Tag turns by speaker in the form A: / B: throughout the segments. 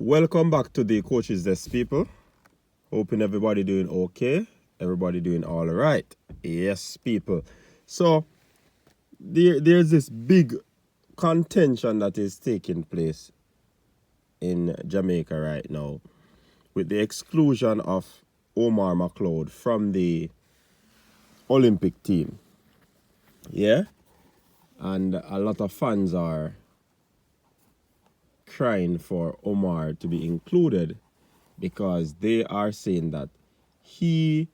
A: Welcome back to the Coaches Desk, people. Hoping everybody doing okay. Everybody doing all right. Yes, people. So there's this big contention that is taking place in Jamaica right now with the exclusion of Omar McLeod from the Olympic team. Yeah? And a lot of fans are crying for Omar to be included because they are saying that he,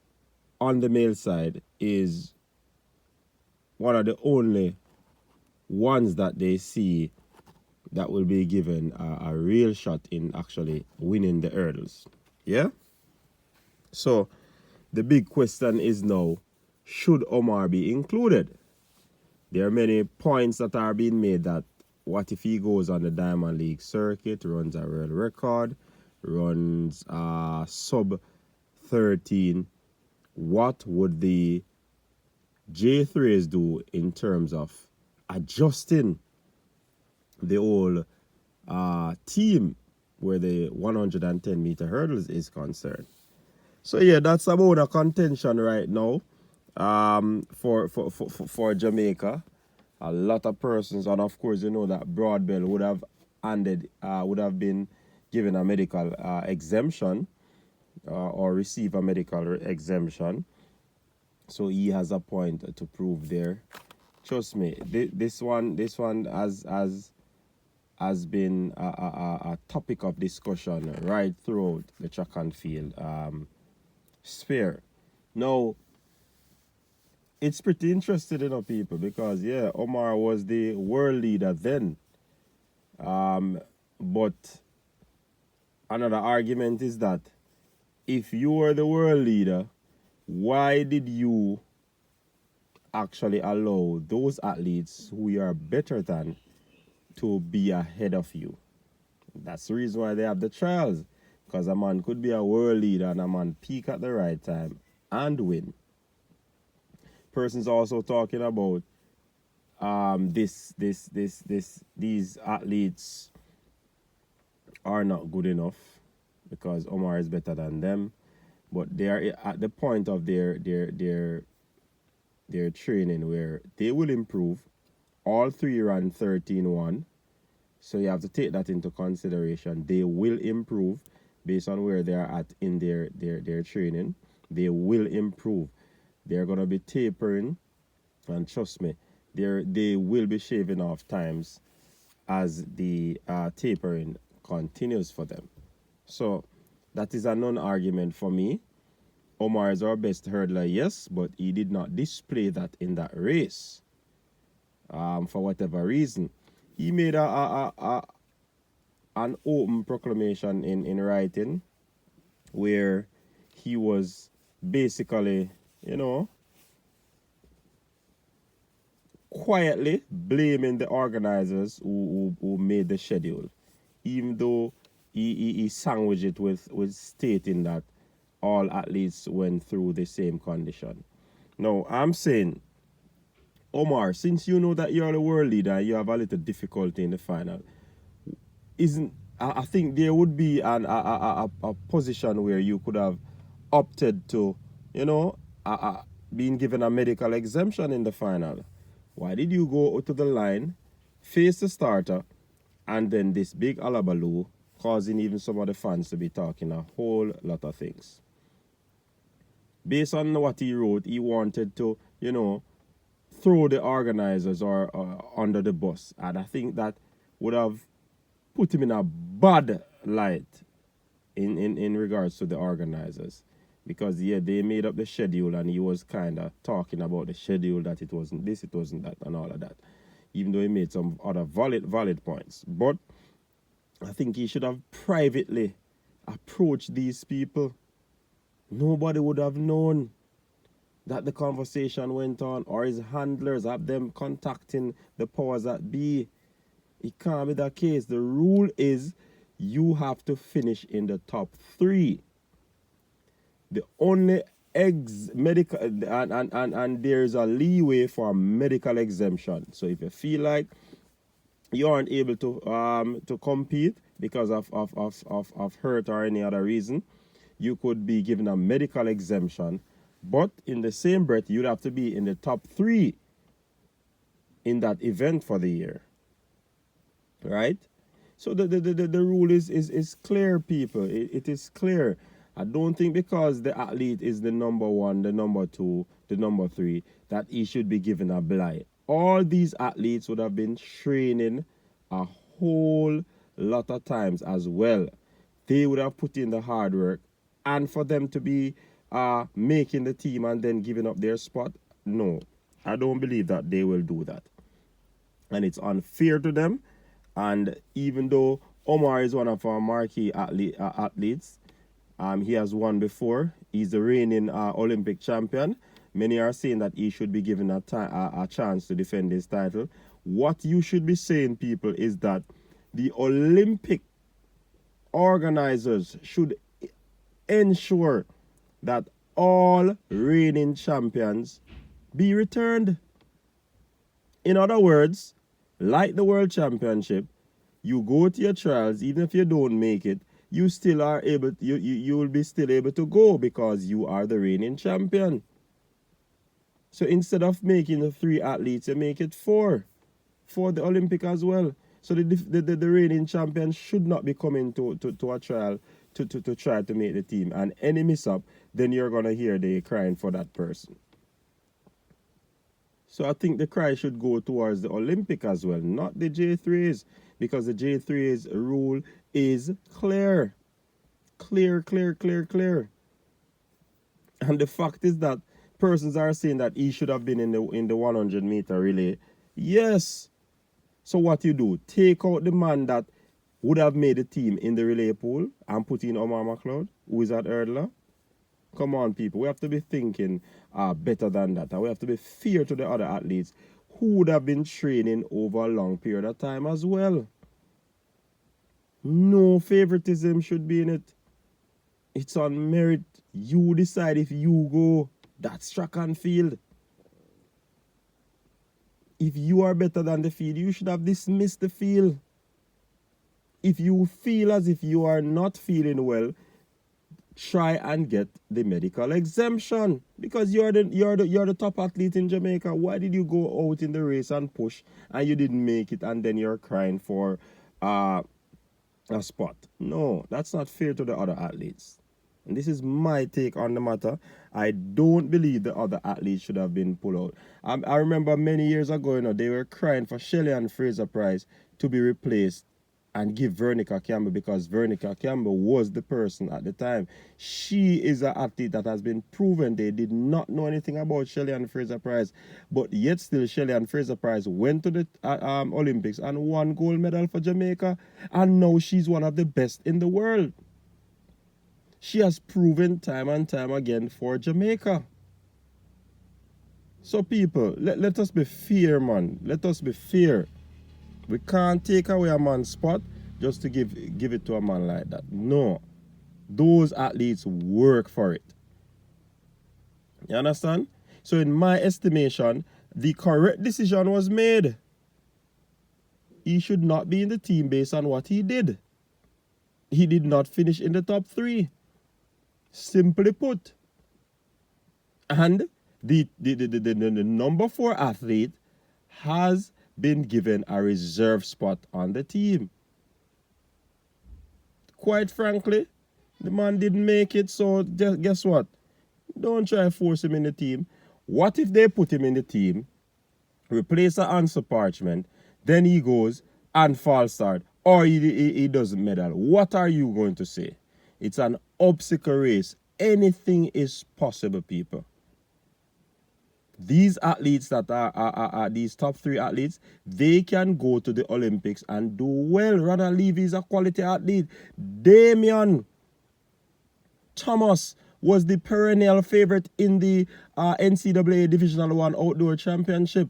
A: on the male side, is one of the only ones that they see that will be given a real shot in actually winning the hurdles. Yeah? So the big question is now, should Omar be included? There are many points that are being made that what if he goes on the Diamond League circuit, runs a world record, runs sub 13, what would the J3s do in terms of adjusting the whole team where the 110 meter hurdles is concerned? So yeah, that's about a contention right now for Jamaica. A lot of persons, and of course, you know that Broadbell would have been given a medical exemption or receive a medical exemption. So he has a point to prove there. Trust me, this one has been a topic of discussion right throughout the track and field sphere. Now, it's pretty interesting, people, because yeah, Omar was the world leader then. But another argument is that if you were the world leader, why did you actually allow those athletes who you are better than to be ahead of you? That's the reason why they have the trials. Because a man could be a world leader and a man peak at the right time and win. Persons also talking about these athletes are not good enough because Omar is better than them, but they are at the point of their training where they will improve. All three ran 13-1, so you have to take that into consideration. They will improve based on where they are at in their training. They will improve. They're going to be tapering, and trust me, they will be shaving off times as the tapering continues for them. So that is a non-argument for me. Omar is our best hurdler, yes, but he did not display that in that race for whatever reason. He made an open proclamation in writing where he was basically, quietly blaming the organizers who made the schedule, even though he sandwiched it with stating that all athletes went through the same condition. Now, I'm saying, Omar, since you know that you're the world leader and you have a little difficulty in the final, I think there would be a position where you could have opted to, being given a medical exemption in the final. Why did you go to the line, face the starter, and then this big alabaloo, causing even some of the fans to be talking a whole lot of things? Based on what he wrote, he wanted to, throw the organizers or under the bus. And I think that would have put him in a bad light in regards to the organizers. Because, yeah, they made up the schedule and he was kind of talking about the schedule, that it wasn't this, it wasn't that, and all of that. Even though he made some other valid points. But I think he should have privately approached these people. Nobody would have known that the conversation went on, or his handlers have them contacting the powers that be. It can't be the case. The rule is you have to finish in the top 3. The only medical and there's a leeway for a medical exemption. So if you feel like you aren't able to compete because of hurt or any other reason, you could be given a medical exemption. But in the same breath, you'd have to be in the top 3 in that event for the year. Right? So the rule is clear, people. It is clear. I don't think because the athlete is the number 1, the number 2, the number 3, that he should be given a blight. All these athletes would have been training a whole lot of times as well. They would have put in the hard work. And for them to be making the team and then giving up their spot, no. I don't believe that they will do that. And it's unfair to them. And even though Omar is one of our marquee athletes, he has won before. He's the reigning Olympic champion. Many are saying that he should be given a chance to defend his title. What you should be saying, people, is that the Olympic organizers should ensure that all reigning champions be returned. In other words, like the World Championship, you go to your trials, even if you don't make it, you still are able, you will be still able to go because you are the reigning champion. So instead of making the 3 athletes, you make it 4 for the Olympic as well. So the reigning champion should not be coming to a trial to try to make the team. And any miss up, then you're going to hear they crying for that person. So I think the cry should go towards the Olympic as well, not the J3s, because the J3s rule is clear. Clear. And the fact is that persons are saying that he should have been in the 100-meter relay. Yes. So what you do, take out the man that would have made the team in the relay pool and put in Omar McLeod, who is that hurdler. Come on, people. We have to be thinking better than that. And we have to be fair to the other athletes who would have been training over a long period of time as well. No favoritism should be in it. It's on merit. You decide if you go. That's track and field. If you are better than the field, you should have dismissed the field. If you feel as if you are not feeling well, try and get the medical exemption, because you're the top athlete in Jamaica. Why did you go out in the race and push and you didn't make it, and then you're crying for a spot? No, that's not fair to the other athletes. And this is my take on the matter. I don't believe the other athletes should have been pulled out. I remember many years ago, they were crying for Shelley and Fraser-Pryce to be replaced and give Veronica Campbell, because Veronica Campbell was the person at the time. She is an athlete that has been proven. They did not know anything about Shelley and Fraser-Pryce, but yet still Shelley and Fraser-Pryce went to the Olympics and won gold medal for Jamaica, and now she's one of the best in the world. She has proven time and time again for Jamaica. So people, let us be fair, man. Let us be fair. We can't take away a man's spot just to give it to a man like that. No. Those athletes work for it. You understand? So in my estimation, the correct decision was made. He should not be in the team based on what he did. He did not finish in the top 3. Simply put. And the number 4 athlete has been given a reserve spot on the team. Quite frankly, the man didn't make it, so guess what? Don't try to force him in the team. What if they put him in the team, replace the answer parchment, then he goes and false start, or he doesn't medal? What are you going to say? It's an obstacle race. Anything is possible, people. These athletes that are these top 3 athletes, they can go to the Olympics and do well. Ronald Levy is a quality athlete. Damian Thomas was the perennial favorite in the NCAA Divisional 1 Outdoor Championship.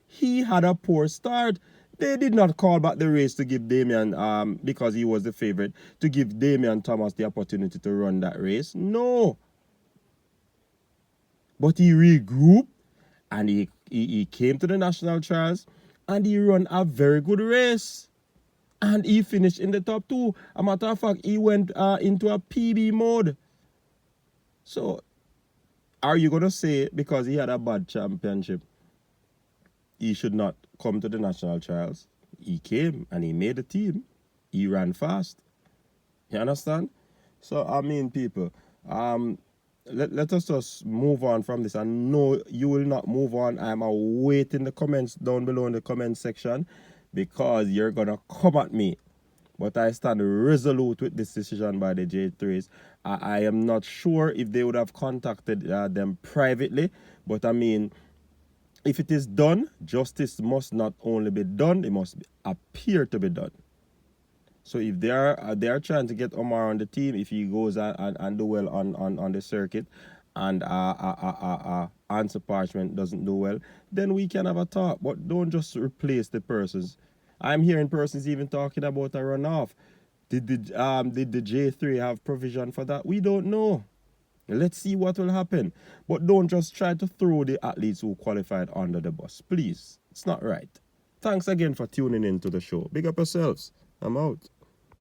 A: He had a poor start. They did not call back the race to give Damian, because he was the favorite, to give Damian Thomas the opportunity to run that race. No. But he regrouped, and he came to the national trials, and he run a very good race. And he finished in the top 2. A matter of fact, he went into a PB mode. So, are you going to say because he had a bad championship, he should not come to the national trials? He came and he made the team. He ran fast. You understand? So, I mean, people, let us just move on from this. I know you will not move on. I'm awaiting the comments down below in the comment section because you're going to come at me. But I stand resolute with this decision by the J3s. I am not sure if they would have contacted them privately. But I mean, if it is done, justice must not only be done, it must appear to be done. So if they are trying to get Omar on the team, if he goes and do well on the circuit, and Answer Parchment doesn't do well, then we can have a talk. But don't just replace the persons. I'm hearing persons even talking about a runoff. Did the J3 have provision for that? We don't know. Let's see what will happen. But don't just try to throw the athletes who qualified under the bus. Please. It's not right. Thanks again for tuning in to the show. Big up yourselves. I'm out.